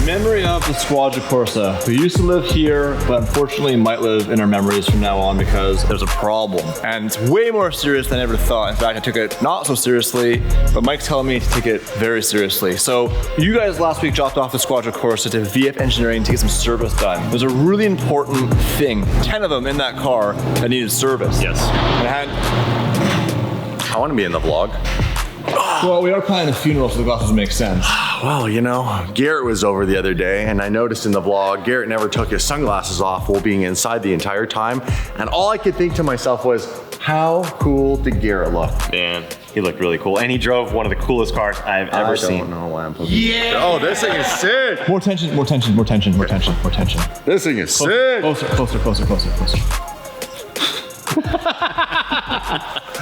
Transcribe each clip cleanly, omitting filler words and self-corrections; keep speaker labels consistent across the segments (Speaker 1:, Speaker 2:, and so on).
Speaker 1: memory of the Squadra Corsa, who used to live here, but unfortunately might live in our memories from now on because there's a problem. And it's way more serious than I ever thought. In fact, I took it not so seriously, but Mike's telling me to take it very seriously. So you guys last week dropped off the Squadra Corsa to VF Engineering to get some service done. There's a really important thing, 10 of them in that car that needed service.
Speaker 2: Yes.
Speaker 1: And
Speaker 2: I want to be in the vlog.
Speaker 1: well, we are planning a funeral, so the glasses make sense.
Speaker 2: Well, you know, Garrett was over the other day and I noticed in the vlog, Garrett never took his sunglasses off while being inside the entire time. And all I could think to myself was, how cool did Garrett look?
Speaker 3: Man, he looked really cool. And he drove one of the coolest cars I've ever seen.
Speaker 2: I don't know why I'm poking.
Speaker 3: Yeah!
Speaker 2: Oh, this thing is sick!
Speaker 1: More tension, more tension, more tension, more tension, more tension.
Speaker 2: This thing is sick!
Speaker 1: Closer, closer, closer, closer, closer.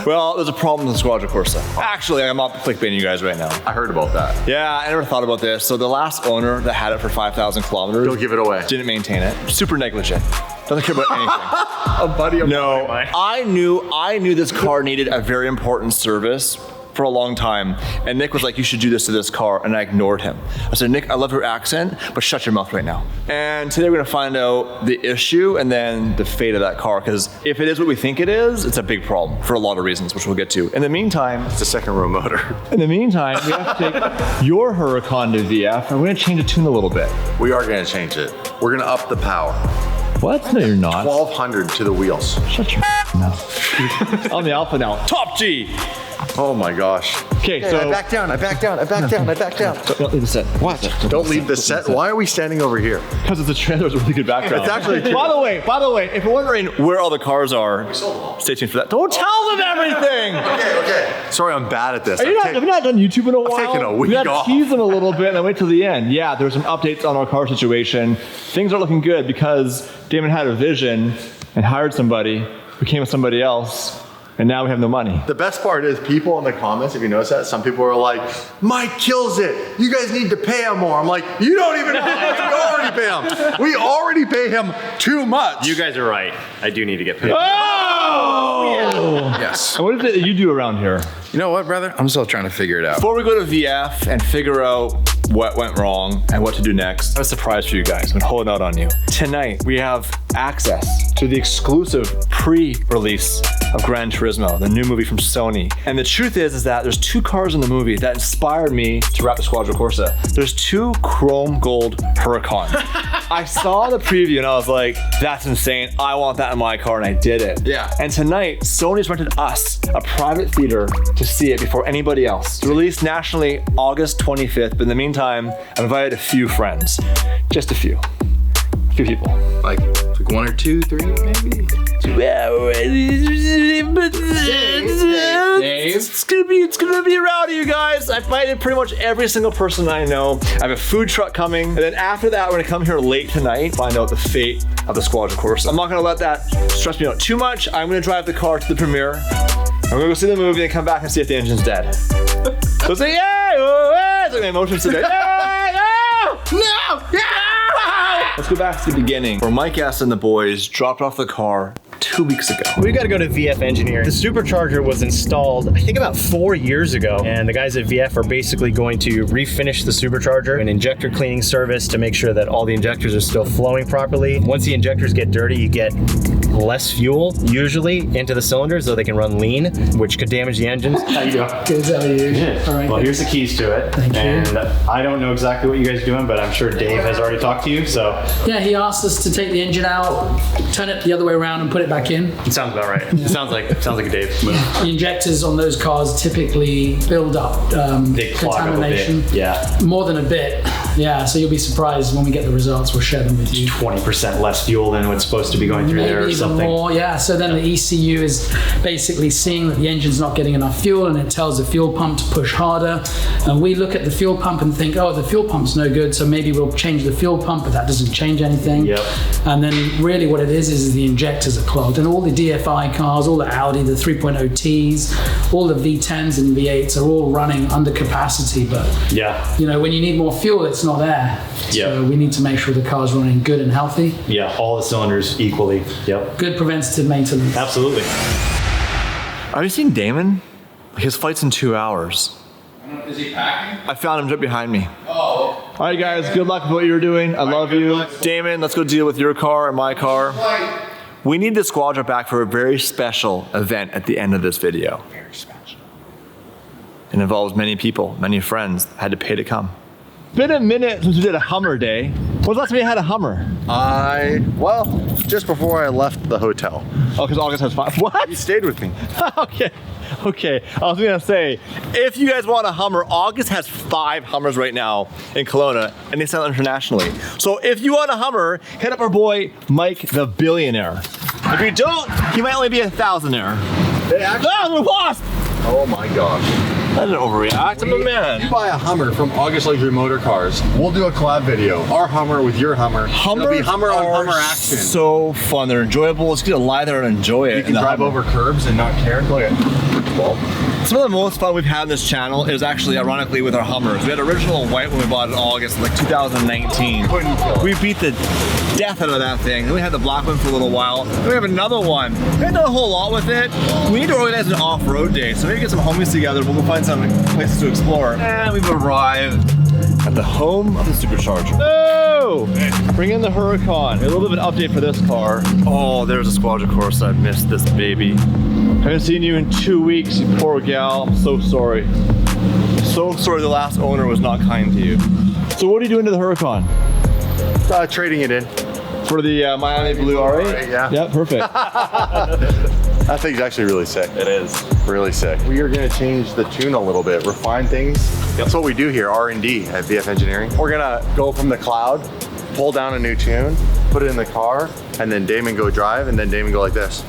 Speaker 1: Well, there's a problem with the Squadra Corsa. Actually, I'm not clickbaiting you guys right now.
Speaker 2: I heard about that.
Speaker 1: Yeah, I never thought about this. So the last owner that had it for 5,000 kilometers.
Speaker 2: Don't give it away.
Speaker 1: Didn't maintain it. Super negligent. Doesn't care about anything.
Speaker 2: A buddy of
Speaker 1: No,
Speaker 2: mine.
Speaker 1: I knew this car needed a very important service for a long time. And Nick was like, you should do this to this car. And I ignored him. I said, Nick, I love your accent, but shut your mouth right now. And today we're gonna find out the issue and then the fate of that car. Because if it is what we think it is, it's a big problem for a lot of reasons, which we'll get to. In the meantime,
Speaker 2: It's a second row motor.
Speaker 1: we have to take your Huracan to VF and we're gonna change the tune a little bit.
Speaker 2: We are gonna change it. We're gonna up the power.
Speaker 1: What? No, you're not.
Speaker 2: 1200 to the wheels.
Speaker 1: Shut your mouth. On the Alpha now. Top G.
Speaker 2: Oh my gosh.
Speaker 1: Okay, so
Speaker 2: I back down, I back down, I back down, I back down.
Speaker 1: don't leave the set.
Speaker 2: What? Don't leave the set? Why are we standing over here?
Speaker 1: Because it's a trailer with a really good background.
Speaker 2: It's actually true.
Speaker 1: By the way, if you're wondering where all the cars are, stay tuned for that. Don't tell them everything.
Speaker 2: Okay. Sorry, I'm bad at this.
Speaker 1: Have you not done YouTube in a while?
Speaker 2: taken a week
Speaker 1: We gotta
Speaker 2: off.
Speaker 1: tease them a little bit and then wait till the end. Yeah, there's some updates on our car situation. Things are looking good because Damon had a vision and hired somebody, became with somebody else, and now we have no money.
Speaker 2: The best part is people in the comments, if you notice that, some people are like, Mike kills it. You guys need to pay him more. I'm like, you don't even know how much we already pay him. We already pay him too much.
Speaker 3: You guys are right. I do need to get paid.
Speaker 1: Oh!
Speaker 2: Yes.
Speaker 1: And what is it that you do around here?
Speaker 2: You know what, brother? I'm still trying to figure it out.
Speaker 1: Before we go to VF and figure out what went wrong and what to do next, I have a surprise for you guys. I'm holding out on you. Tonight, we have access to the exclusive pre-release of Gran Turismo, the new movie from Sony. And the truth is that there's two cars in the movie that inspired me to wrap the Squadra Corsa. There's two chrome gold Huracans. I saw the preview and I was like, that's insane. I want that in my car, and I did it.
Speaker 2: Yeah.
Speaker 1: And tonight, Sony's rented us a private theater to see it before anybody else. It's released nationally August 25th, but in the meantime, I've invited a few friends. Just a few. A few people.
Speaker 2: Like one or two, three, maybe?
Speaker 1: It's gonna be rowdy, you guys. I invited pretty much every single person I know. I have a food truck coming, and then after that, we're gonna come here late tonight, find out the fate of the Squadra Corsa. I'm not gonna let that stress me out too much. I'm gonna drive the car to the premiere. I'm gonna go see the movie and come back and see if the engine's dead. So say yay! It's like my emotions today. Yay! No! No! Let's go back to the beginning where Mike S and the boys dropped off the car 2 weeks ago.
Speaker 4: We got to go to VF Engineering. The supercharger was installed, I think about 4 years ago, and the guys at VF are basically going to refinish the supercharger, an injector cleaning service to make sure that all the injectors are still flowing properly. Once the injectors get dirty, you get less fuel, usually, into the cylinders, so they can run lean, which could damage the engines.
Speaker 5: How you doing? Good, how are you?
Speaker 3: Good.
Speaker 5: All right.
Speaker 3: Well, here's the keys to it.
Speaker 5: Thank you.
Speaker 3: And I don't know exactly what you guys are doing, but I'm sure Dave has already talked to you, so
Speaker 5: Yeah, he asked us to take the engine out, turn it the other way around and put it back in.
Speaker 3: it sounds about right. It sounds like a Dave move.
Speaker 5: The injectors on those cars typically build up
Speaker 3: They clog up a bit.
Speaker 5: contamination.
Speaker 3: Yeah.
Speaker 5: More than a bit. Yeah, so you'll be surprised when we get the results. We'll share them with you.
Speaker 3: 20% less fuel than what's supposed to be going through there or
Speaker 5: Maybe even
Speaker 3: something.
Speaker 5: more, yeah. So then the ECU is basically seeing that the engine's not getting enough fuel, and it tells the fuel pump to push harder. And we look at the fuel pump and think, oh, the fuel pump's no good, so maybe we'll change the fuel pump, but that doesn't change anything.
Speaker 3: Yep.
Speaker 5: And then really what it is the injectors are clogged. And all the DFI cars, all the Audi, the 3.0 Ts, all the V10s and V8s are all running under capacity, but
Speaker 3: Yeah.
Speaker 5: you know, when you need more fuel, it's not there.
Speaker 3: Yeah.
Speaker 5: So we need to make sure the car's running good and healthy.
Speaker 3: Yeah. All the cylinders equally. Yep.
Speaker 5: Good preventative maintenance.
Speaker 3: Absolutely.
Speaker 1: Have you seen Damon? His flight's in 2 hours.
Speaker 6: Is he packing?
Speaker 1: I found him right behind me.
Speaker 6: Oh.
Speaker 1: All right, guys, good luck with what you're doing. I love you. Damon, let's go deal with your car and my car. We need the Squadra back for a very special event at the end of this video. Very special. It involves many people, many friends had to pay to come. Been a minute since we did a Hummer day. When was the last time you had a Hummer?
Speaker 2: Well, just before I left the hotel.
Speaker 1: Oh, because August has 5. What?
Speaker 2: You stayed with me.
Speaker 1: Okay. Okay, I was gonna say, if you guys want a Hummer, August has 5 Hummers right now in Kelowna, and they sell internationally. So if you want a Hummer, hit up our boy, Mike the Billionaire. If you don't, he might only be a thousandaire.
Speaker 2: They actually,
Speaker 1: Ah, wasp!
Speaker 2: oh my gosh.
Speaker 1: I didn't overreact, I'm a man.
Speaker 2: You buy a Hummer from August Luxury Motor Cars, we'll do a collab video. Our Hummer with your Hummer. It'll be Hummer on Hummer action.
Speaker 1: So fun, they're enjoyable. It's gonna lie there and enjoy it.
Speaker 2: You can drive over curbs and not care. Look at well,
Speaker 1: some of the most fun we've had on this channel is actually, ironically, with our Hummers. We had original white when we bought it in August, like 2019. We beat the death out of that thing. Then we had the black one for a little while. Then we have another one. We haven't done a whole lot with it. We need to organize an off-road day, so maybe get some homies together. We'll go find some places to explore. And we've arrived at the home of the supercharger. Oh! Bring in the Huracan. A little bit of an update for this car. Oh, there's a Squadra Corse. I missed this baby. Haven't seen you in 2 weeks, you poor gal. I'm so sorry. So sorry the last owner was not kind to you. So what are you doing to the Huracan?
Speaker 2: trading it in.
Speaker 1: For the Miami Blue R8?
Speaker 2: Yeah.
Speaker 1: Yeah, perfect.
Speaker 2: That thing's actually really sick.
Speaker 3: It is.
Speaker 2: Really sick. We are gonna change the tune a little bit, refine things. That's what we do here, R&D at VF Engineering. We're gonna go from the cloud, pull down a new tune, put it in the car, and then Damon go drive, and then Damon go like this.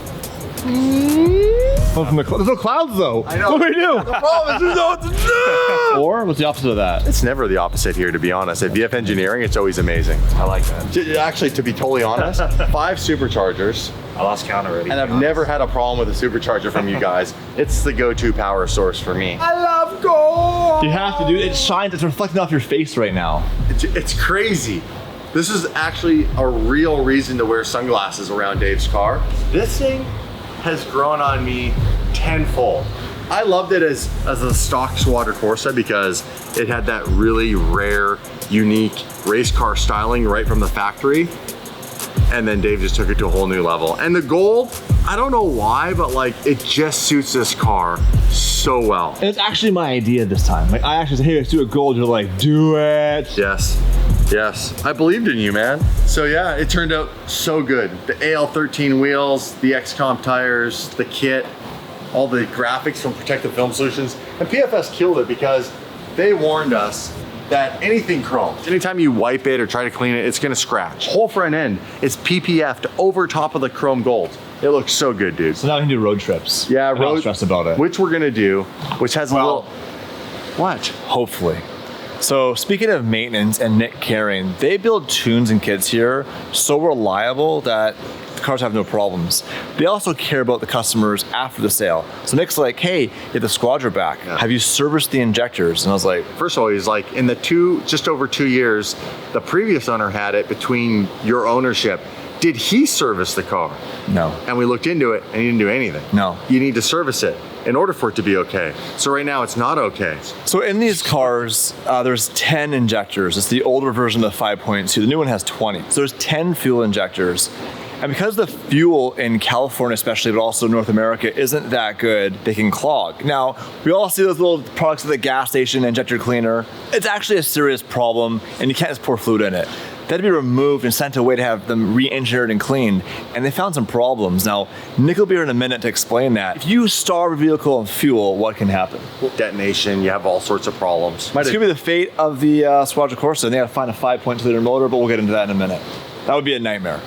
Speaker 1: Oh, from the there's no clouds though.
Speaker 2: I know.
Speaker 1: What do we do?
Speaker 2: The problem is there's no what to do.
Speaker 1: Or what's the opposite of that?
Speaker 2: It's never the opposite here, to be honest. At VF Engineering, it's always amazing.
Speaker 3: I like that.
Speaker 2: Actually, to be totally honest, 5 superchargers.
Speaker 3: I lost count already.
Speaker 2: And I've never had a problem with a supercharger from you guys. It's the go-to power source for me. I love gold.
Speaker 1: You have to do it. It shines. It's reflecting off your face right now.
Speaker 2: It's crazy. This is actually a real reason to wear sunglasses around Dave's car. This thing has grown on me tenfold. I loved it as a stock Squadra Corsa because it had that really rare, unique race car styling right from the factory. And then Dave just took it to a whole new level. And the gold, I don't know why, but like it just suits this car so well.
Speaker 1: And it's actually my idea this time. Like I actually said, hey, let's do a gold. You're like, do it.
Speaker 2: Yes, yes. I believed in you, man. So yeah, it turned out so good. The AL13 wheels, the XComp tires, the kit, all the graphics from Protective Film Solutions. And PFS killed it because they warned us that anything chrome, anytime you wipe it or try to clean it, it's gonna scratch. Whole front end is PPF'd over top of the chrome gold. It looks so good, dude.
Speaker 1: So now we can do road trips.
Speaker 2: Yeah,
Speaker 1: I'm not stressed about it.
Speaker 2: Which we're gonna do, which has a little, what?
Speaker 1: Hopefully. So speaking of maintenance and Nick carrying, they build tunes and kits here so reliable that the cars have no problems. They also care about the customers after the sale. So Nick's like, hey, get the Squadra back.
Speaker 2: Yeah.
Speaker 1: Have you serviced the injectors? And I was like,
Speaker 2: first of all, he's like, in the just over 2 years, the previous owner had it between your ownership. Did he service the car?
Speaker 1: no.
Speaker 2: And we looked into it and he didn't do anything.
Speaker 1: No.
Speaker 2: You need to service it in order for it to be okay. So right now it's not okay.
Speaker 1: So in these cars, there's 10 injectors. It's the older version of the 5.2. The new one has 20. So there's 10 fuel injectors. And because the fuel in California especially, but also North America, isn't that good, they can clog. Now, we all see those little products at the gas station, injector cleaner. It's actually a serious problem, and you can't just pour fluid in it. They had to be removed and sent away to have them re-engineered and cleaned, and they found some problems. Now, Nick will be here in a minute to explain that. If you starve a vehicle of fuel, what can happen?
Speaker 2: Detonation, you have all sorts of problems.
Speaker 1: It's gonna be the fate of the Squadra Corsa, and they gotta find a 5.2 liter motor, but we'll get into that in a minute. That would be a nightmare.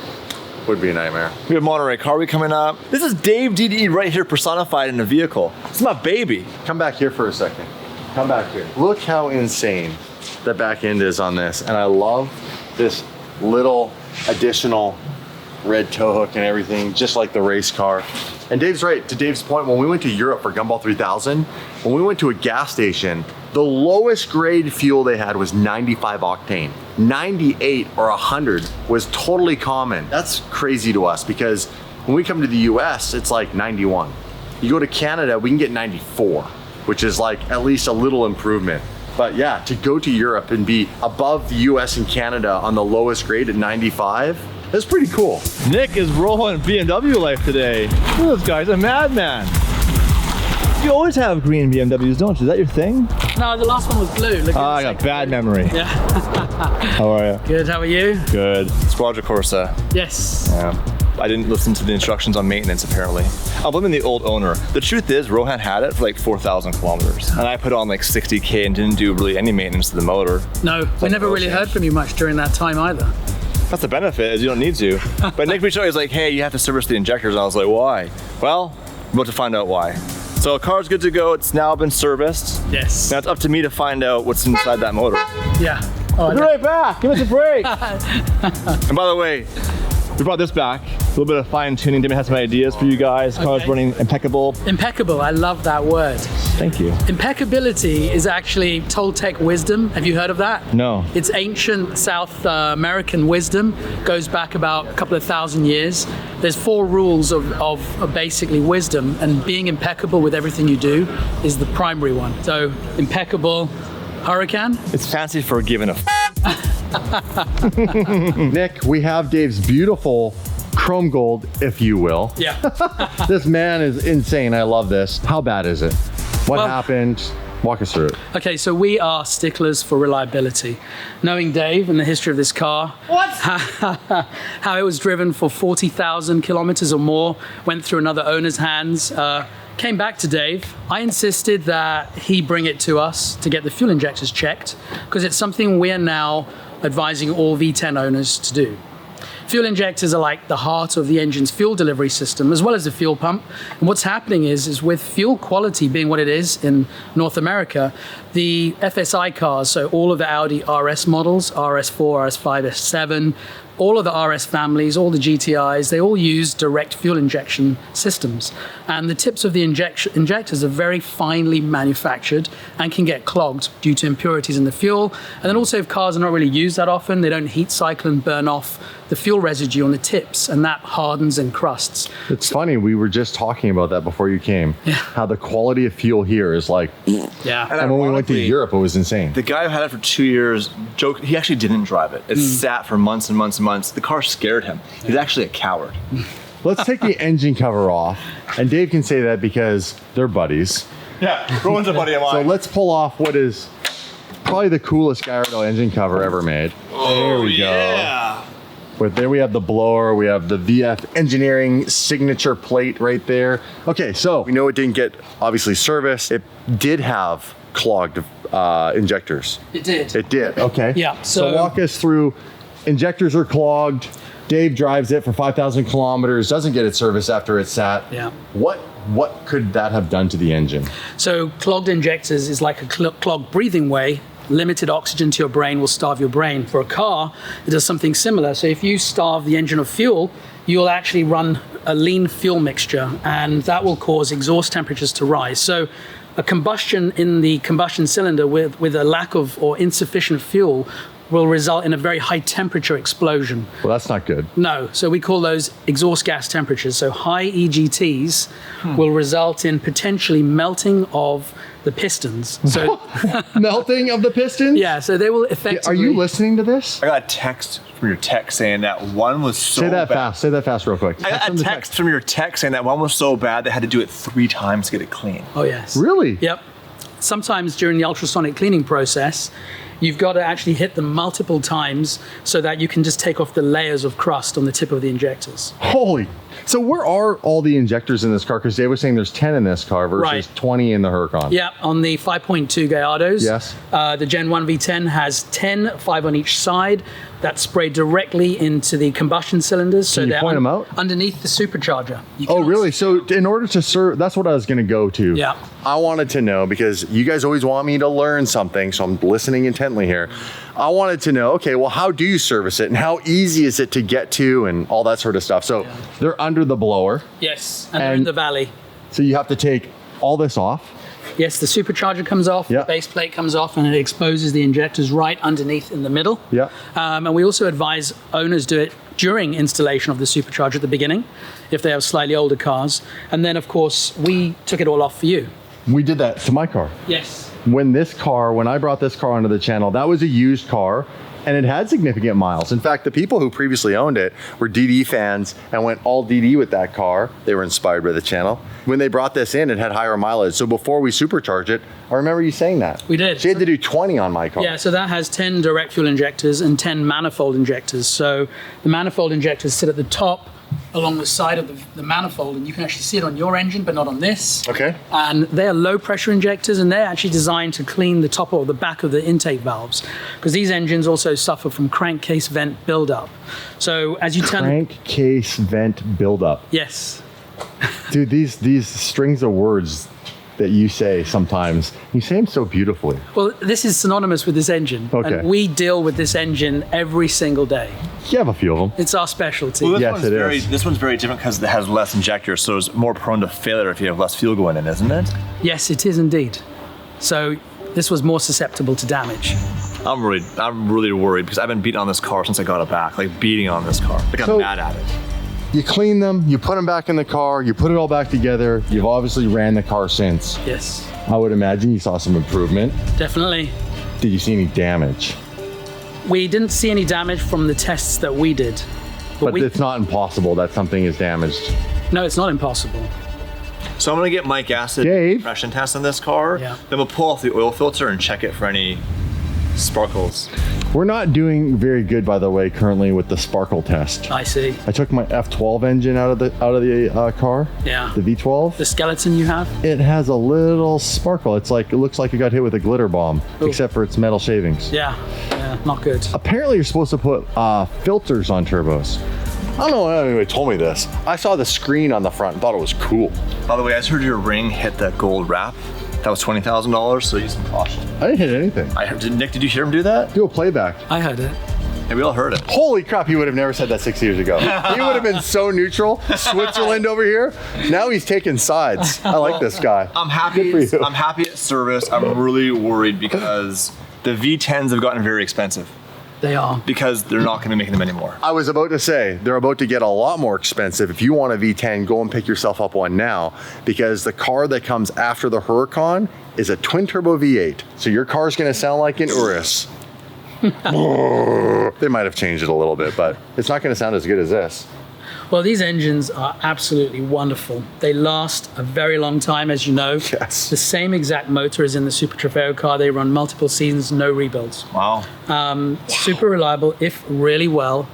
Speaker 2: Would be a nightmare.
Speaker 1: We have Monterey Car Week coming up. This is Dave DDE right here personified in a vehicle. It's my baby.
Speaker 2: Come back here for a second. Come back here. Look how insane the back end is on this. And I love this little additional red tow hook and everything, just like the race car. And Dave's right, to Dave's point, when we went to Europe for Gumball 3000, when we went to a gas station, the lowest grade fuel they had was 95 octane. 98 or 100 was totally common. That's crazy to us because when we come to the US, it's like 91. You go to Canada, we can get 94, which is like at least a little improvement. But yeah, to go to Europe and be above the US and Canada on the lowest grade at 95, that's pretty cool.
Speaker 1: Nick is rolling BMW life today. Look at this guy's a madman. You always have green BMWs, don't you? Is that your thing?
Speaker 5: No, the last one was blue. Look at
Speaker 1: I
Speaker 5: the
Speaker 1: got
Speaker 5: second
Speaker 1: bad
Speaker 5: blue.
Speaker 1: memory.
Speaker 5: Yeah.
Speaker 1: How are you?
Speaker 5: Good, how are you?
Speaker 1: Good. Squadra Corse.
Speaker 5: Yes.
Speaker 1: Yeah. I didn't listen to the instructions on maintenance, apparently. I'm blaming the old owner. The truth is, Rohan had it for like 4,000 kilometers. And I put on like 60K and didn't do really any maintenance to the motor.
Speaker 5: No, we never really heard from you much during that time either.
Speaker 1: That's the benefit, is you don't need to. But Nick reached out, he's like, hey, you have to service the injectors. And I was like, why? Well, I'm about to find out why. So the car's good to go. It's now been serviced.
Speaker 5: Yes.
Speaker 1: Now it's up to me to find out what's inside that motor.
Speaker 5: Yeah. Oh,
Speaker 1: I'll be right back. Give us a break. And by the way, we brought this back. A little bit of fine tuning. Damon has some ideas for you guys. The car's running impeccable.
Speaker 5: Impeccable, I love that word.
Speaker 1: Thank you.
Speaker 5: Impeccability is actually Toltec wisdom. Have you heard of that?
Speaker 1: No.
Speaker 5: It's ancient South American wisdom, goes back about a couple of thousand years. There's 4 rules of basically wisdom, and being impeccable with everything you do is the primary one. So impeccable hurricane.
Speaker 1: It's fancy for giving a
Speaker 2: Nick, we have Dave's beautiful chrome gold, if you will.
Speaker 5: Yeah.
Speaker 2: This man is insane. I love this. How bad is it? What happened? Walk us through it.
Speaker 5: Okay, so we are sticklers for reliability. Knowing Dave and the history of this car, how it was driven for 40,000 kilometers or more, went through another owner's hands, came back to Dave. I insisted that he bring it to us to get the fuel injectors checked, because it's something we're now advising all V10 owners to do. Fuel injectors are like the heart of the engine's fuel delivery system, as well as the fuel pump. And what's happening is with fuel quality being what it is in North America, the FSI cars, so all of the Audi RS models, RS4, RS5, S7, all of the RS families, all the GTIs, they all use direct fuel injection systems. And the tips of the injectors are very finely manufactured and can get clogged due to impurities in the fuel. And then also if cars are not really used that often, they don't heat cycle and burn off the fuel residue on the tips, and that hardens and crusts.
Speaker 2: It's funny, we were just talking about that before you came.
Speaker 5: Yeah.
Speaker 2: How the quality of fuel here is like,
Speaker 5: Yeah.
Speaker 2: and when we went to Europe, it was insane.
Speaker 1: The guy who had it for 2 years, he actually didn't drive it. It sat for months and months and months. The car scared him. He's actually a coward.
Speaker 2: Let's take the engine cover off. And Dave can say that because they're buddies.
Speaker 1: Yeah, Rowan's a buddy of mine.
Speaker 2: So let's pull off what is probably the coolest gyro engine cover ever made. There we go. But there we have the blower, we have the VF engineering signature plate right there. Okay, so we know it didn't get obviously serviced. It did have clogged injectors.
Speaker 5: It did.
Speaker 2: It did, okay.
Speaker 5: Yeah,
Speaker 2: So walk us through, injectors are clogged, Dave drives it for 5,000 kilometers, doesn't get it serviced after it's sat.
Speaker 5: Yeah.
Speaker 2: What could that have done to the engine?
Speaker 5: So clogged injectors is like a clogged breathing way. Limited oxygen to your brain will starve your brain. For a car, it does something similar. So if you starve the engine of fuel, you'll actually run a lean fuel mixture, and that will cause exhaust temperatures to rise. So a combustion in the combustion cylinder with a lack of or insufficient fuel will result in a very high temperature explosion.
Speaker 2: Well, that's not good.
Speaker 5: No, so we call those exhaust gas temperatures. So high EGTs will result in potentially melting of the pistons. So
Speaker 2: Melting of the pistons?
Speaker 5: yeah, so they will effectively...
Speaker 2: Are you listening to this?
Speaker 1: I got a text from your tech saying that one was so
Speaker 2: Say that
Speaker 1: bad.
Speaker 2: fast. Say that fast real quick.
Speaker 1: I got a text from your tech saying that one was so bad they had to do it 3 times to get it clean.
Speaker 5: Oh yes.
Speaker 2: Really?
Speaker 5: Yep. Sometimes during the ultrasonic cleaning process, you've got to actually hit them multiple times so that you can just take off the layers of crust on the tip of the injectors.
Speaker 2: Holy. So where are all the injectors in this car? Because Dave was saying there's 10 in this car versus
Speaker 5: Right.
Speaker 2: 20 in the Huracan.
Speaker 5: Yeah, on the 5.2 Gallardos.
Speaker 2: Yes.
Speaker 5: The Gen 1 V10 has 10, 5 on each side, that spray directly into the combustion cylinders. So
Speaker 2: you
Speaker 5: they're
Speaker 2: point 'em out?
Speaker 5: underneath the supercharger. You
Speaker 2: Oh,
Speaker 5: cannot
Speaker 2: really? So in order to serve, that's what I was going to go to.
Speaker 5: Yeah.
Speaker 2: I wanted to know, because you guys always want me to learn something, so I'm listening intently here. I wanted to know, okay, well, how do you service it and how easy is it to get to and all that sort of stuff? So they're under the blower.
Speaker 5: Yes, and they're in
Speaker 2: And-
Speaker 5: the valley.
Speaker 2: So you have to take all this off.
Speaker 5: Yes, the supercharger comes off,
Speaker 2: Yeah.
Speaker 5: the base plate comes off, and it exposes the injectors right underneath in the middle.
Speaker 2: Yeah.
Speaker 5: And we also advise owners do it during installation of the supercharger at the beginning, if they have slightly older cars. And then, of course, we took it all off for you.
Speaker 2: We did that to my car.
Speaker 5: Yes.
Speaker 2: when I brought this car onto the channel, that was a used car. And it had significant miles. In fact, the people who previously owned it were DD fans and went all DD with that car. They were inspired by the channel. When they brought this in, it had higher mileage. So before we supercharged it, I remember you saying that.
Speaker 5: We did.
Speaker 2: She had to do 20 on my car.
Speaker 5: Yeah, so that has 10 direct fuel injectors and 10 manifold injectors. So the manifold injectors sit at the top along the side of the manifold, and you can actually see it on your engine, but not on this.
Speaker 2: Okay.
Speaker 5: And they're low pressure injectors, and they're actually designed to clean the top or the back of the intake valves, because these engines also suffer from crankcase vent buildup. So as you turn...
Speaker 2: Crankcase vent buildup.
Speaker 5: Yes.
Speaker 2: Dude, these strings of words that you say sometimes, you say them so beautifully.
Speaker 5: Well, this is synonymous with this engine.
Speaker 2: Okay.
Speaker 5: And we deal with this engine every single day.
Speaker 2: You have a few of them.
Speaker 5: It's our specialty.
Speaker 1: Well,
Speaker 2: Yes, it is.
Speaker 1: This one's very different because it has less injectors, so it's more prone to failure if you have less fuel going in, isn't it?
Speaker 5: Yes, it is indeed. So this was more susceptible to damage.
Speaker 1: I'm really worried because I've been beating on this car since I got it back, like beating on this car. Like I'm mad at it.
Speaker 2: You clean them, you put them back in the car, you put it all back together. You've obviously ran the car since.
Speaker 5: Yes,
Speaker 2: I would imagine you saw some improvement.
Speaker 5: definitely.
Speaker 2: Did you see any damage?
Speaker 5: We didn't see any damage from the tests that we did.
Speaker 2: But it's not impossible that something is damaged.
Speaker 5: No, it's not impossible.
Speaker 1: So I'm gonna get Mike Acid
Speaker 2: Dave?
Speaker 1: compression test on this car.
Speaker 5: Yeah.
Speaker 1: Then we'll pull off the oil filter and check it for any sparkles.
Speaker 2: We're not doing very good, by the way, currently with the sparkle test.
Speaker 5: I see.
Speaker 2: I took my F12 engine out of the car.
Speaker 5: Yeah.
Speaker 2: The V12.
Speaker 5: The skeleton you have?
Speaker 2: It has a little sparkle. It looks like it got hit with a glitter bomb,
Speaker 5: Ooh.
Speaker 2: except for its metal shavings.
Speaker 5: Yeah, not good.
Speaker 2: Apparently, you're supposed to put filters on turbos. I don't know anybody told me this. I saw the screen on the front and thought it was cool.
Speaker 1: By the way, I just heard your ring hit that gold wrap. That was $20,000, so use some caution.
Speaker 2: I didn't hit anything.
Speaker 1: Nick, did you hear him do that?
Speaker 2: Do a playback.
Speaker 5: I heard it.
Speaker 1: Yeah, we all heard it.
Speaker 2: Holy crap, he would have never said that 6 years ago. He would have been so neutral. Switzerland over here. Now he's taking sides. I like this guy.
Speaker 1: I'm happy.
Speaker 2: Good for you.
Speaker 1: I'm happy at service. I'm really worried because the V10s have gotten very expensive
Speaker 5: They are.
Speaker 1: because they're not going to be making them anymore.
Speaker 2: I was about to say, they're about to get a lot more expensive. If you want a V10, go and pick yourself up one now, because the car that comes after the Huracan is a twin turbo V8. So your car's gonna sound like an Urus. They might have changed it a little bit, but it's not gonna sound as good as this.
Speaker 5: Well, these engines are absolutely wonderful. They last a very long time, as you know.
Speaker 2: Yes.
Speaker 5: The same exact motor is in the Super Trofeo car. They run multiple seasons, no rebuilds.
Speaker 1: Wow.
Speaker 5: Super reliable, if really well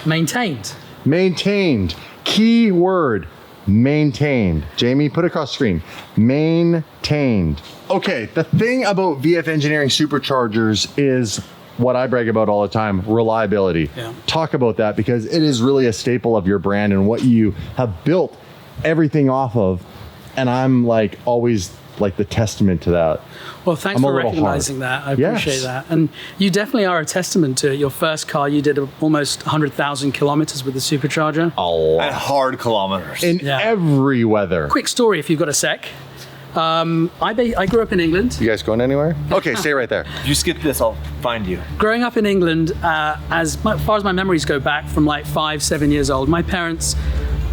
Speaker 5: maintained.
Speaker 2: Maintained. Key word. Maintained. Jamie, put it across screen. Maintained. Okay, the thing about VF Engineering superchargers is what I brag about all the time, reliability.
Speaker 5: Yeah.
Speaker 2: Talk about that, because it is really a staple of your brand and what you have built everything off of. And I'm like always like the testament to that.
Speaker 5: Well, thanks
Speaker 2: I'm a
Speaker 5: for
Speaker 2: little
Speaker 5: recognizing
Speaker 2: hard.
Speaker 5: that. I appreciate
Speaker 2: Yes.
Speaker 5: that. And you definitely are a testament to it. Your first car, you did almost 100,000 kilometers with the supercharger.
Speaker 2: A lot.
Speaker 1: At hard kilometers.
Speaker 2: In
Speaker 5: Yeah.
Speaker 2: every weather.
Speaker 5: Quick story if you've got a sec. I grew up in England.
Speaker 2: You guys going anywhere? Okay, stay right there.
Speaker 1: If you skip this, I'll find you.
Speaker 5: Growing up in England, as far as my memories go back from like 5-7 years old, my parents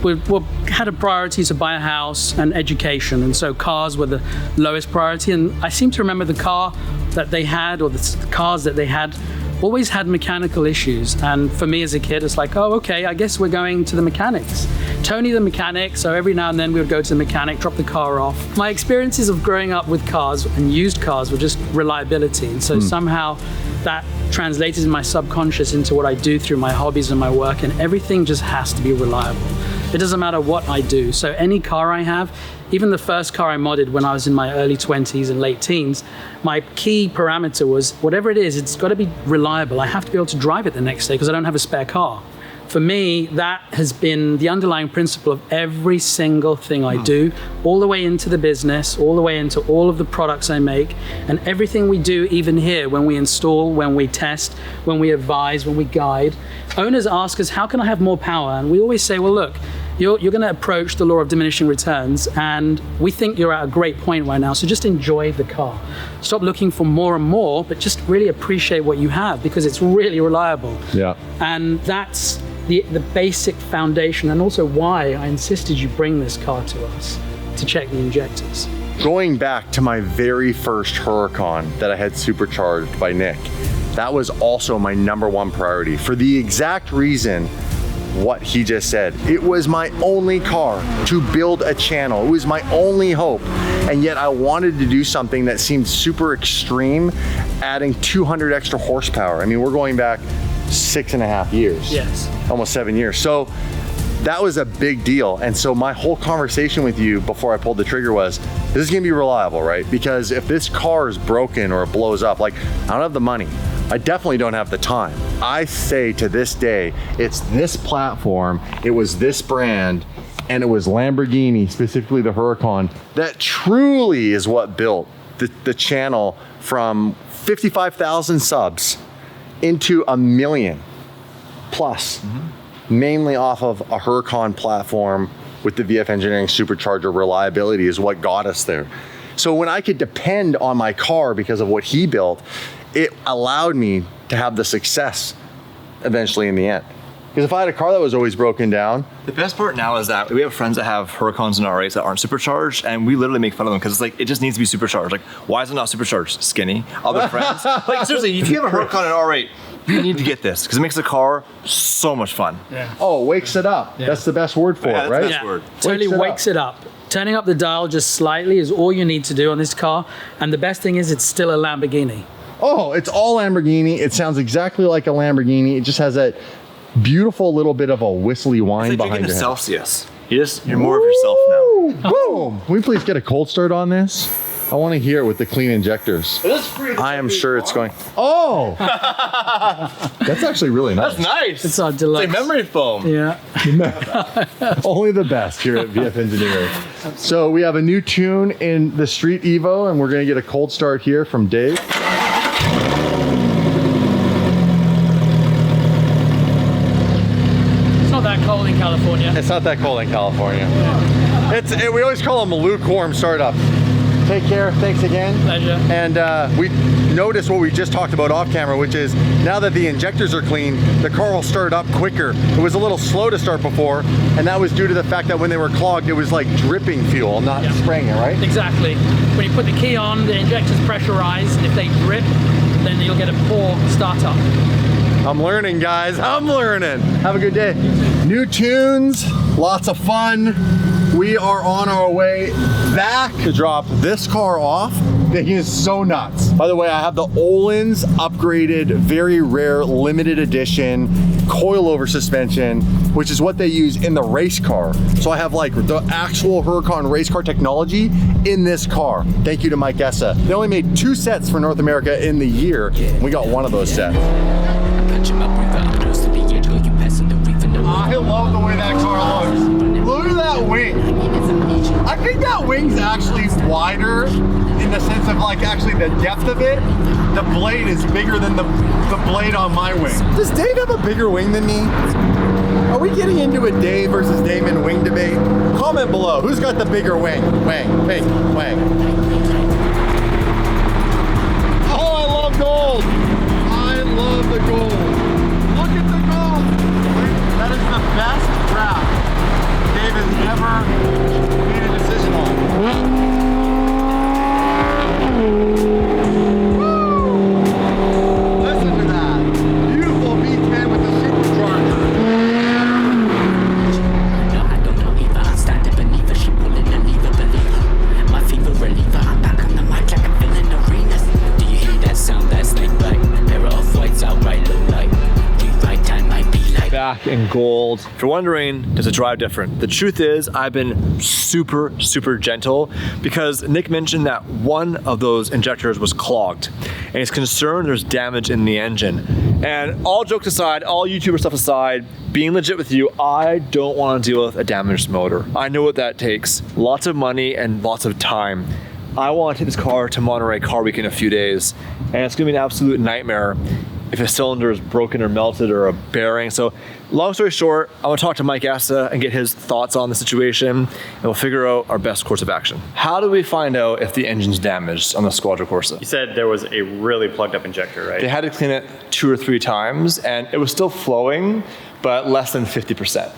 Speaker 5: had a priority to buy a house and education, and so cars were the lowest priority. And I seem to remember the car that they had, or the cars that they had, always had mechanical issues. And for me as a kid, it's like, oh, okay, I guess we're going to the mechanics. Tony the mechanic, so every now and then we would go to the mechanic, drop the car off. My experiences of growing up with cars and used cars were just reliability. And so somehow that translated in my subconscious into what I do through my hobbies and my work, and everything just has to be reliable. It doesn't matter what I do. So any car I have, even the first car I modded when I was in my early 20s and late teens, my key parameter was whatever it is, it's got to be reliable. I have to be able to drive it the next day because I don't have a spare car. For me, that has been the underlying principle of every single thing I do, all the way into the business, all the way into all of the products I make, and everything we do, even here, when we install, when we test, when we advise, when we guide. Owners ask us, how can I have more power? And we always say, well, look, you're going to approach the law of diminishing returns, and we think you're at a great point right now, so just enjoy the car. Stop looking for more and more, but just really appreciate what you have, because it's really reliable.
Speaker 2: Yeah.
Speaker 5: And that's the basic foundation, and also why I insisted you bring this car to us to check the injectors.
Speaker 2: Going back to my very first Huracan that I had supercharged by Nick, that was also my #1 priority for the exact reason what he just said. It was my only car to build a channel. It was my only hope. And yet I wanted to do something that seemed super extreme, adding 200 extra horsepower. I mean, we're going back 6.5 years.
Speaker 5: Yes.
Speaker 2: Almost 7 years. So that was a big deal. And so my whole conversation with you before I pulled the trigger was, this is gonna be reliable, right? Because if this car is broken or it blows up, like, I don't have the money. I definitely don't have the time. I say to this day, it's this platform, it was this brand, and it was Lamborghini, specifically the Huracan, that truly is what built the channel from 55,000 subs into 1 million plus, mainly off of a Huracan platform with the VF Engineering supercharger. Reliability is what got us there. So when I could depend on my car because of what he built, it allowed me to have the success eventually in the end. Because if I had a car that was always broken down.
Speaker 1: The best part now is that we have friends that have Huracans and R8s that aren't supercharged, and we literally make fun of them because it's like, it just needs to be supercharged. Like, why is it not supercharged? Skinny. Other friends. Like, seriously, if you have a Huracan and R8, you need to get this because it makes the car so much fun.
Speaker 5: Yeah.
Speaker 2: Oh, wakes it up. Yeah. That's the best word for it, right?
Speaker 1: Best word.
Speaker 5: Totally wakes it up. Turning up the dial just slightly is all you need to do on this car. And the best thing is it's still a Lamborghini.
Speaker 2: Oh, it's all Lamborghini. It sounds exactly like a Lamborghini. It just has that beautiful little bit of a whistly whine
Speaker 1: it's like
Speaker 2: behind
Speaker 1: drinking
Speaker 2: it.
Speaker 1: a Celsius. You're more of yourself now.
Speaker 2: Boom! Can we please get a cold start on this? I want to hear it with the clean injectors. I am sure it's going. Oh! That's actually really nice.
Speaker 1: That's nice.
Speaker 5: It's our deluxe.
Speaker 1: It's like memory foam.
Speaker 5: Yeah.
Speaker 2: Only the best here at VF Engineering. So we have a new tune in the Street Evo, and we're going to get a cold start here from Dave.
Speaker 5: That cold in California.
Speaker 2: It's not that cold in California. We always call them a lukewarm startup. Take care, thanks again.
Speaker 5: Pleasure.
Speaker 2: And we noticed what we just talked about off camera, which is now that the injectors are clean, the car will start up quicker. It was a little slow to start before, and that was due to the fact that when they were clogged, it was like dripping fuel, not spraying it, right?
Speaker 5: Exactly. When you put the key on, the injector's pressurized, and if they drip, then you'll get a poor startup.
Speaker 2: I'm learning, guys. I'm learning. Have a good day. New tunes, lots of fun. We are on our way back to drop this car off. He is so nuts. By the way, I have the Öhlins upgraded, very rare, limited edition coilover suspension, which is what they use in the race car. So I have like the actual Huracan race car technology in this car. Thank you to Mike Essa. They only made 2 sets for North America in the year. We got one of those sets. I love the way that car looks. Look at that wing. I think that wing's actually wider in the sense of like actually the depth of it. The blade is bigger than the blade on my wing. Does Dave have a bigger wing than me? Are we getting into a Dave versus Damon wing debate? Comment below. Who's got the bigger wing? Wing. Oh, I love gold. I love the gold. Look at the gold. That is the best draft Dave has ever made a decision on. Listen to that. Beautiful V10 with the supercharger.
Speaker 6: No, I don't know either. I'm standing beneath her. She pulling the lever, believe her. My fever reliever. I'm back on the mic like I'm filling arenas. Do you hear that sound? That's like black. Pair of off-whites outright look like. Right time might be like.
Speaker 1: Back in gold. If you're wondering, does it drive different? The truth is, I've been super gentle because Nick mentioned that one of those injectors was clogged and he's concerned there's damage in the engine. And all jokes aside, all YouTuber stuff aside, being legit with you, I don't want to deal with a damaged motor. I know what that takes. Lots of money and lots of time. I want to take this car to Monterey Car Week in a few days, and it's gonna be an absolute nightmare if a cylinder is broken or melted or a bearing. So long story short, I want to talk to Mike Assa and get his thoughts on the situation, and we'll figure out our best course of action. How do we find out if the engine's damaged on the Squadra Corse?
Speaker 3: You said there was a really plugged up injector, right?
Speaker 1: They had to clean it 2 or 3 times, and it was still flowing, but less than 50%.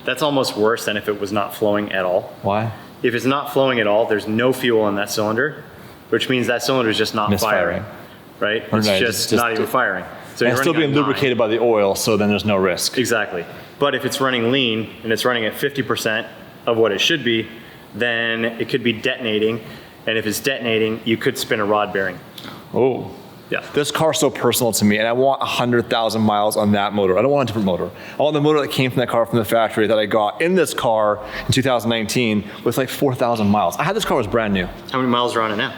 Speaker 3: That's almost worse than if it was not flowing at all.
Speaker 1: Why?
Speaker 4: If it's not flowing at all, there's no fuel in that cylinder, which means that cylinder is just not
Speaker 1: Misfiring.
Speaker 4: firing, right?
Speaker 1: Or
Speaker 4: It's
Speaker 1: no,
Speaker 4: just not even firing. So
Speaker 1: And
Speaker 4: you're
Speaker 1: it's still
Speaker 4: running
Speaker 1: being
Speaker 4: on 9.
Speaker 1: lubricated by the oil, so then there's no risk.
Speaker 4: Exactly. But if it's running lean and it's running at 50% of what it should be, then it could be detonating. And if it's detonating, you could spin a rod bearing.
Speaker 1: Oh.
Speaker 4: Yeah.
Speaker 1: This car's so personal to me, and I want 100,000 miles on that motor. I don't want a different motor. I want the motor that came from that car from the factory that I got in this car in 2019 with like 4,000 miles. I had this car was brand new.
Speaker 4: How many miles are on it now?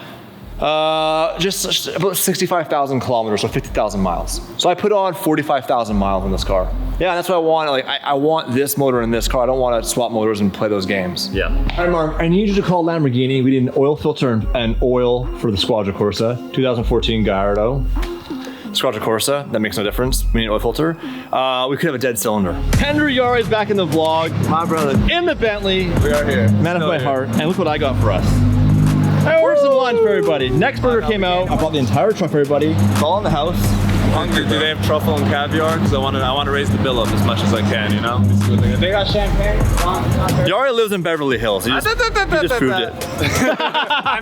Speaker 1: Just about 65,000 kilometers, so 50,000 miles. So I put on 45,000 miles on this car. Yeah, that's what I want. Like, I want this motor in this car. I don't want to swap motors and play those games.
Speaker 4: Yeah.
Speaker 1: All right, Mark, I need you to call Lamborghini. We need an oil filter and oil for the Squadra Corsa, 2014 Gallardo. Squadra Corsa, that makes no difference. We need an oil filter. We could have a dead cylinder. Andrew Yari's back in the vlog.
Speaker 7: My brother.
Speaker 1: In the Bentley.
Speaker 7: We are here.
Speaker 1: Man of my heart. And look what I got for us. Ordered some lunch for everybody. Next burger came out. I bought the entire truck for everybody. It's all in the house.
Speaker 7: Hungry. Do they have truffle and caviar? Because I want to raise the bill up as much as I can, you know? They got champagne.
Speaker 1: Yari lives in Beverly Hills. He just proved it.
Speaker 7: I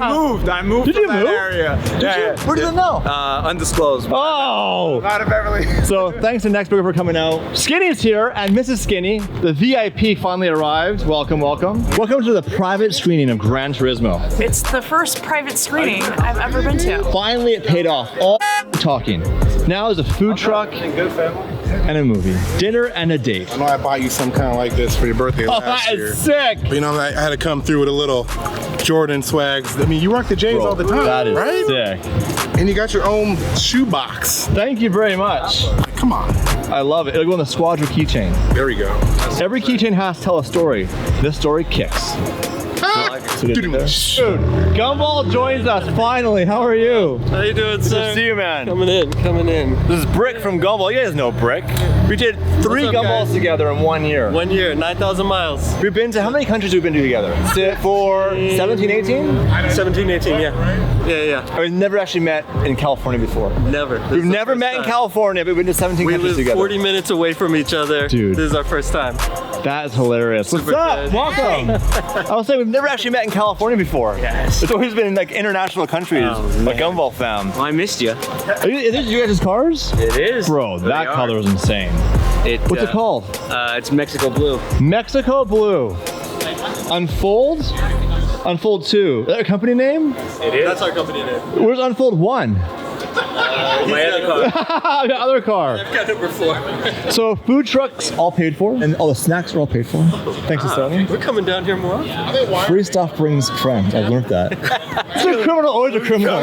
Speaker 7: moved
Speaker 1: Did
Speaker 7: from
Speaker 1: you
Speaker 7: that
Speaker 1: move?
Speaker 7: area. Yeah.
Speaker 1: Where did it know?
Speaker 7: Undisclosed.
Speaker 1: Oh!
Speaker 7: Out of Beverly.
Speaker 1: So thanks to Next Burger for coming out. Skinny's here and Mrs. Skinny. The VIP finally arrived. Welcome, welcome. Welcome to the private screening of Gran Turismo.
Speaker 8: It's the first private screening I've ever been to.
Speaker 1: Finally it paid off. All talking. Now there's a food truck and a movie. Dinner and a date.
Speaker 9: I know I bought you some kind of like this for your birthday
Speaker 1: Oh,
Speaker 9: last
Speaker 1: that
Speaker 9: year.
Speaker 1: is sick.
Speaker 9: But, you know, I had to come through with a little Jordan swags. I mean, you rock the J's all the time,
Speaker 1: That is
Speaker 9: right?
Speaker 1: sick.
Speaker 9: And you got your own shoe box.
Speaker 1: Thank you very much.
Speaker 9: Come on.
Speaker 1: I love it. It'll go on the Squadra keychain.
Speaker 9: There we go.
Speaker 1: Every keychain has to tell a story. This story kicks. So good to Dude, Gumball joins us finally. How are you?
Speaker 7: How you doing,
Speaker 1: Good to
Speaker 7: sir?
Speaker 1: see you, man.
Speaker 7: Coming in.
Speaker 1: This is Brick from Gumball. You guys know Brick. We did 3
Speaker 7: up,
Speaker 1: Gumballs
Speaker 7: guys?
Speaker 1: together in 1 year.
Speaker 7: 1 year, 9,000 miles.
Speaker 1: We've been to, how many countries have we been to together? For 17, 18?
Speaker 7: 17, 18, yeah. Yeah.
Speaker 1: We've never actually met in California before.
Speaker 7: Never. This
Speaker 1: We've
Speaker 7: is the
Speaker 1: never
Speaker 7: first
Speaker 1: met in
Speaker 7: time.
Speaker 1: California, but we've been to 17
Speaker 7: We
Speaker 1: countries
Speaker 7: live
Speaker 1: together.
Speaker 7: 40 minutes away from each other.
Speaker 1: Dude.
Speaker 7: This is our first time.
Speaker 1: That is hilarious. What's
Speaker 7: Super
Speaker 1: up?
Speaker 7: good.
Speaker 1: Welcome. I was saying we've never actually met in California before.
Speaker 7: Yes.
Speaker 1: It's always been in like international countries, like Gumball fam.
Speaker 7: Well, I missed you.
Speaker 1: Are these you guys' cars?
Speaker 7: It is.
Speaker 1: Bro, that color is insane. What's it called?
Speaker 7: It's Mexico Blue.
Speaker 1: Mexico Blue. Unfold? Unfold 2. Is that a company name?
Speaker 7: It is. That's our company name.
Speaker 1: Where's Unfold 1?
Speaker 7: My other car.
Speaker 1: The other car.
Speaker 7: Got number 4.
Speaker 1: So food trucks all paid for, and all the snacks are all paid for. Thanks to Sony.
Speaker 7: We're coming down here more often.
Speaker 1: Free stuff brings friends. I've learned that. It's a criminal, always a criminal.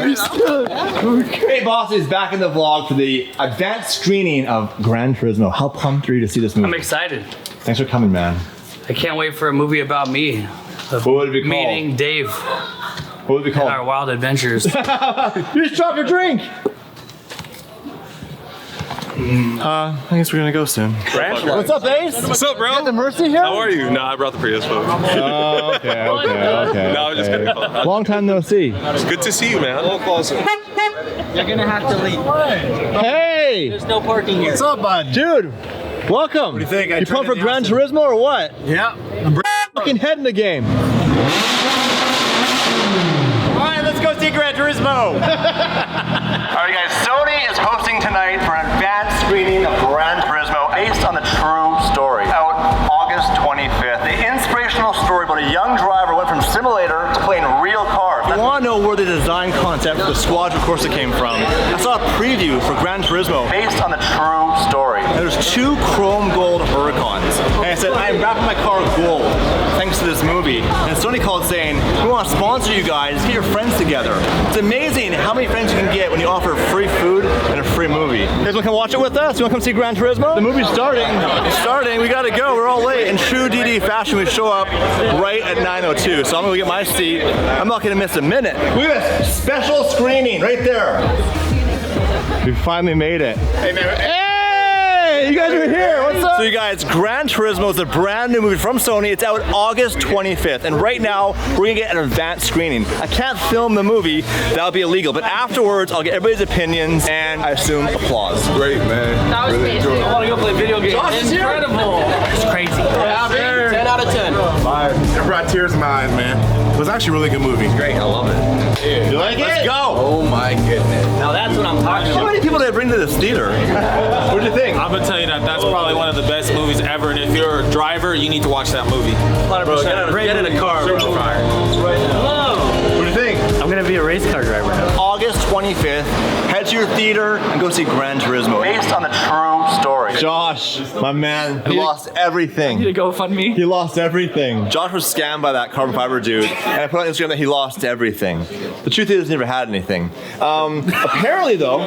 Speaker 1: Hey, boss is back in the vlog for the advanced screening of Gran Turismo. How pumped are you to see this movie?
Speaker 10: I'm excited.
Speaker 1: Thanks for coming, man.
Speaker 10: I can't wait for a movie about me.
Speaker 1: What would it be called?
Speaker 10: Meeting Dave
Speaker 1: What would it be
Speaker 10: and
Speaker 1: called?
Speaker 10: our wild adventures.
Speaker 1: You just dropped your drink. I guess we're gonna go soon. What's up, Ace?
Speaker 7: What's up, bro?
Speaker 1: You got the Mercy here?
Speaker 7: How are you? No, I brought the Prius, folks.
Speaker 1: Oh, okay.
Speaker 7: No, I was just kidding.
Speaker 1: Long time no see.
Speaker 7: It's good to see you, man. A little closer.
Speaker 10: You're gonna have to leave.
Speaker 1: Hey!
Speaker 10: There's no parking here.
Speaker 1: What's up, bud? Dude, welcome. What do you think? You pumped for Gran Turismo or what?
Speaker 7: Yeah.
Speaker 1: Fucking head in the game. Alright, let's go see Gran Turismo. Alright guys, Sony is hosting tonight for an advanced screening of Gran Turismo based on the true story. Out August 25th. The inspirational story about a young driver went from simulator to playing real cars. I want to know where the design concept for the Squadra Corsa came from. I saw a preview for Gran Turismo based on the true story. And there's 2 chrome gold Huracans. And I said, I'm wrapping my car gold thanks to this movie. And Sony called saying, we want to sponsor you guys, get your friends together. It's amazing how many friends you can get when you offer free food and a free movie. You guys want to come watch it with us? You want to come see Gran Turismo? The movie's starting. It's starting. We got to go. We're all late. In true DD fashion, we show up right at 9:02. So I'm going to get my seat. I'm not going to miss a minute. Look at this. Special screening right there. We finally made it. Hey, man. Hey, you guys are here. What's up? So you guys, Gran Turismo is a brand new movie from Sony. It's out August 25th. And right now, we're going to get an advanced screening. I can't film the movie. That would be illegal. But afterwards, I'll get everybody's opinions and, I assume, applause.
Speaker 7: Great, man.
Speaker 10: That was amazing. I want to go play video games. Incredible. It's crazy. 10 out of 10.
Speaker 9: It brought tears in my eyes, man. It was actually a really good movie.
Speaker 10: Great, I love it.
Speaker 1: You like
Speaker 2: Let's
Speaker 1: it?
Speaker 2: go.
Speaker 10: Oh my goodness. Now that's what I'm talking
Speaker 1: How
Speaker 10: about.
Speaker 1: many people did I bring to this theater? What do you think?
Speaker 7: I'm gonna tell you that that's probably one of the best movies ever, and if you're a driver, you need to watch that movie.
Speaker 10: 100%. Get in a car, bro.
Speaker 1: What do you think?
Speaker 4: I'm gonna be a race car driver now.
Speaker 1: August 25th, head to your theater and go see Gran Turismo. Based on a true story. Josh, my man, he lost everything.
Speaker 10: To go fund me.
Speaker 1: He lost everything. Josh was scammed by that carbon fiber dude, and I put on Instagram that he lost everything. The truth is, he never had anything. Apparently, though,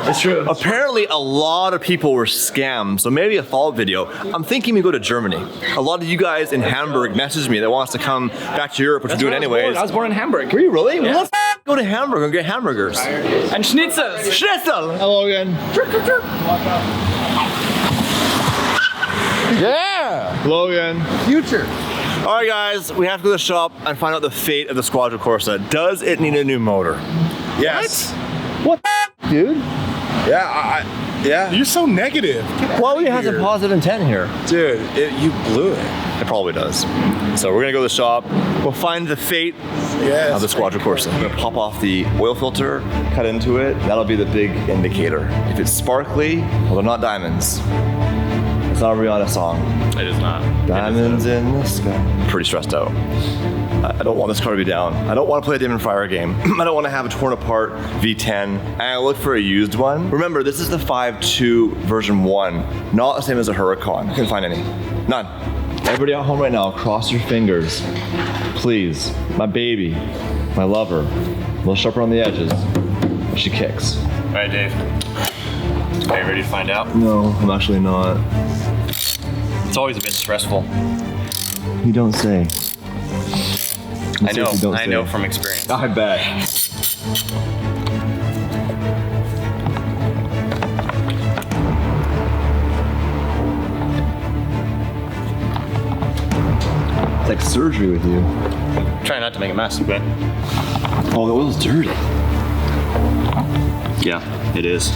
Speaker 10: It's true.
Speaker 1: apparently a lot of people were scammed, so maybe a follow-up video. I'm thinking we go to Germany. A lot of you guys in Hamburg messaged me that wants to come back to Europe, which we're doing anyways.
Speaker 10: I was born in Hamburg.
Speaker 1: Were you really?
Speaker 10: Yeah.
Speaker 1: Well, let's go to Hamburg and get hamburgers.
Speaker 10: And schnitzels.
Speaker 1: Schnitzel! Hello again.
Speaker 2: Yeah.
Speaker 1: Logan.
Speaker 2: Future.
Speaker 1: All right, guys, we have to go to the shop and find out the fate of the Squadra Corse. Does it need a new motor?
Speaker 2: Yes.
Speaker 1: What the dude?
Speaker 2: Yeah. Yeah.
Speaker 9: You're so negative.
Speaker 1: Why would you have some positive intent here?
Speaker 2: Dude, you blew it.
Speaker 1: It probably does. So we're gonna go to the shop. We'll find the fate of the Squadra Corse. I'm gonna pop off the oil filter, cut into it. That'll be the big indicator. If it's sparkly, well, they're not diamonds. It's not a Rihanna song.
Speaker 7: It is not.
Speaker 1: Diamonds in the sky. Pretty stressed out. I don't want this car to be down. I don't want to play a Demon Fire game. I don't want to have a torn apart V10. And I look for a used one. Remember, this is the 5.2 version 1, not the same as a Huracan. Couldn't find any. None. Everybody at home right now, cross your fingers. Please. My baby, my lover, a little sharper on the edges. She kicks.
Speaker 4: All right, Dave. Are you ready to find out?
Speaker 1: No, I'm actually not.
Speaker 4: It's always a bit stressful.
Speaker 1: You don't say.
Speaker 4: I know from experience.
Speaker 1: I bet. It's like surgery with you.
Speaker 4: Try not to make a mess, but
Speaker 1: Oh, the oil's dirty.
Speaker 4: yeah, it is.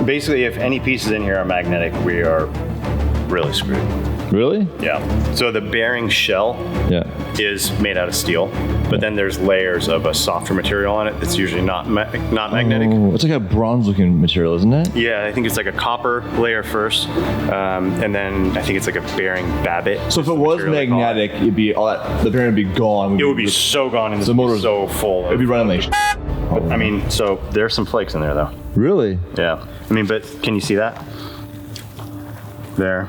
Speaker 4: Basically, if any pieces in here are magnetic, we are really screwed.
Speaker 1: Really?
Speaker 4: Yeah. So the bearing shell
Speaker 1: Yeah.
Speaker 4: is made out of steel, but then there's layers of a softer material on it that's usually not magnetic.
Speaker 1: Oh, it's like a bronze-looking material, isn't it?
Speaker 4: Yeah, I think it's like a copper layer first, and then I think it's like a bearing babbitt.
Speaker 1: So if it was magnetic, it'd be all that. The bearing would be gone.
Speaker 4: It would be so gone and
Speaker 1: the motor's
Speaker 4: so full.
Speaker 1: It'd be running like.
Speaker 4: I mean, so there's some flakes in there though.
Speaker 1: Really?
Speaker 4: Yeah. I mean, but can you see that? There.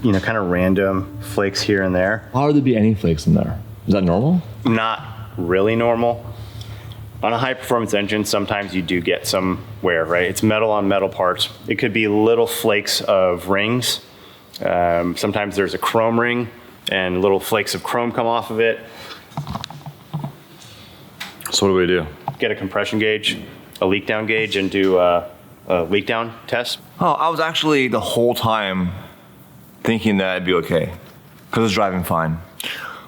Speaker 4: You know, kind of random flakes here and there.
Speaker 1: How would there be any flakes in there? Is that normal?
Speaker 4: Not really normal. On a high performance engine, sometimes you do get some wear, right? It's metal on metal parts. It could be little flakes of rings. Sometimes there's a chrome ring and little flakes of chrome come off of it.
Speaker 1: So what do we do?
Speaker 4: Get a compression gauge, a leak down gauge, and do a leak down test.
Speaker 1: Oh, I was actually the whole time thinking that it'd be okay, because it's driving fine.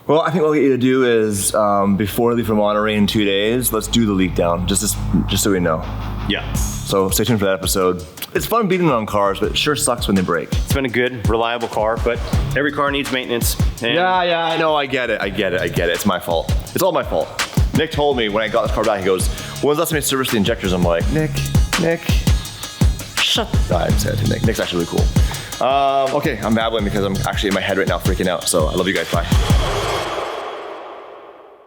Speaker 1: Well, I think what we need to do is, before we leave for Monterey in 2 days, let's do the leak down, just so we know.
Speaker 4: Yeah.
Speaker 1: So stay tuned for that episode. It's fun beating on cars, but it sure sucks when they break.
Speaker 4: It's been a good, reliable car, but every car needs maintenance. And
Speaker 1: Yeah, I know, I get it. It's my fault. It's all my fault. Nick told me when I got this car back, he goes, when's the last time you serviced the injectors? I'm like, Nick, shut up. I didn't say that to Nick. Nick's actually really cool. Okay, I'm babbling because I'm actually in my head right now freaking out. So I love you guys, bye.